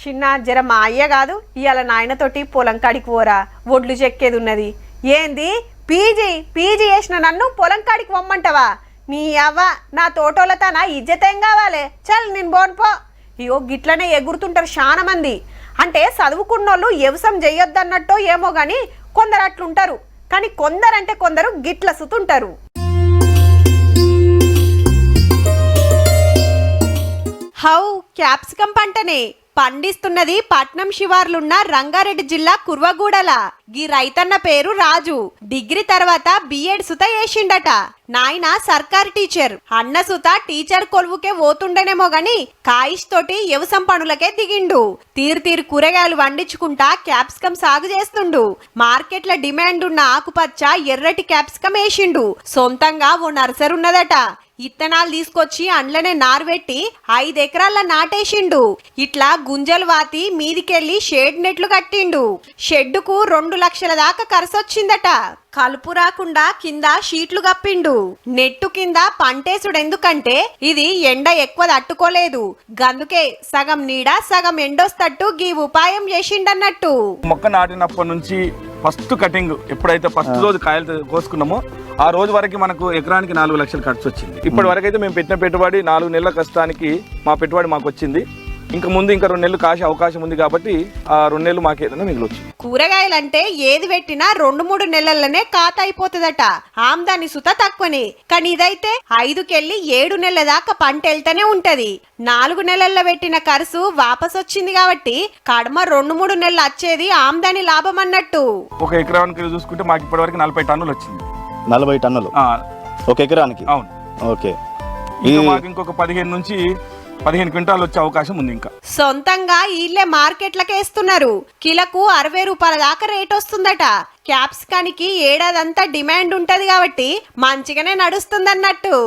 చిన్న జర మా అయ్య కాదు ఇవాళ నాయనతోటి పొలం కాడికి పోరా ఒడ్లు చెక్కేది ఉన్నది. ఏంది పీజీ చేసిన నన్ను పొలం కాడికి పొమ్మంటావా? నీ అవ్వ నా తోటోళ్ళతో నా ఇజ్జతేం కావాలి? చల్ నేను బోన్పో. ఇయో గిట్లనే ఎగురుతుంటారు చాలా మంది. అంటే చదువుకున్నోళ్ళు వ్యవసాయం చెయ్యొద్దన్నట్టో ఏమో గాని కొందరు అట్లుంటారు. కానీ కొందరంటే కొందరు గిట్ల సుతుంటారు. హౌ క్యాప్సికం పంటనే పండిస్తున్నది పట్నం శివార్లున్న రంగారెడ్డి జిల్లా కుర్వగూడల. గీ రైతన్న పేరు రాజు. డిగ్రీ తర్వాత బిఎడ్ సుత వేసిండట. నాయన సర్కార్ టీచర్. అన్న సుత టీచర్ కొలువుకే పోతుండేనేమో గాని కాయిష్ తోటి వ్యవసాయం పనులకే దిగిండు. తీరు కూరగాయలు వండించుకుంటా క్యాప్సికం సాగు చేస్తుండు. మార్కెట్ల డిమాండ్ ఉన్న ఆకుపచ్చ ఎర్రటి క్యాప్సికం వేసిండు. సొంతంగా ఓ నర్సరీ ఉన్నదట. ఇత్తనాలు తీసుకొచ్చి అండ్లనే నారు పెట్టి 5 ఎకరాల నాటేసిండు. ఇట్లా గుంజలు వాతి మీదికెళ్లి షేడ్ నెట్లు కట్టిండు. షెడ్డుకు 2 లక్షల దాకా ఖర్చొచ్చిందట. కలుపు రాకుండా కింద షీట్లు కప్పిండు. నెట్టు కింద పంటేసుడు ఎందుకంటే ఇది ఎండ ఎక్కువ తట్టుకోలేదు. గందుకే సగం నీడ సగం ఎండొస్తట్టు గీ ఉపాయం చేసిండన్నట్టు. మొక్క నాటినప్పటి నుంచి ఫస్ట్ కటింగ్ ఎప్పుడైతే ఫస్ట్ రోజు కాయలు కోసుకున్నామో ఆ రోజు వరకు మనకు ఎకరానికి 4 లక్షలు ఖర్చు వచ్చింది. ఇప్పటి వరకు అయితే మేము పెట్టిన పెట్టుబడి 4 నెలల కష్టానికి మా పెట్టుబడి మాకు వచ్చింది. ఇంకా ముందు ఇంకా 2 నెలలు కాసే అవకాశం ఉంది కాబట్టి ఆ 2 నెలలు మాకు ఏదైనా మిగిలొచ్చు. కూరగాయలంటే ఏది పెట్టినా 2-3 నెలల్లోనే కాత అయిపోతుందట. ఆమ్దాని సుత తక్కువనే. కానీ ఇదైతే 5కెళ్ళి 7 నెలల దాకా పంట వెళ్తూనే ఉంటది. 4 నెలల్లో పెట్టిన ఖర్చు వాపస్ వచ్చింది కాబట్టి కడమ 2-3 నెలలు వచ్చేది ఆమ్దాని లాభం అన్నట్టు. ఒక ఎకరానికి చూసుకుంటే మాకు ఇప్పటి వరకు 40 టన్నులు వచ్చింది. 40 టన్నులు ఒక ఎకరానికి? అవును. ఓకే. మాకు ఇంకొక 15 నుంచి 15 క్వింటాలు వచ్చే అవకాశం ఉంది. ఇంకా సొంతంగా ఇల్లే మార్కెట్లకే ఇస్తున్నారు. కిలకు 60 రూపాయల దాకా రేట్ వస్తుందట. క్యాప్సికానికి ఏడాదంతా డిమాండ్ ఉంటది కాబట్టి మంచిగానే నడుస్తుందన్నట్టు.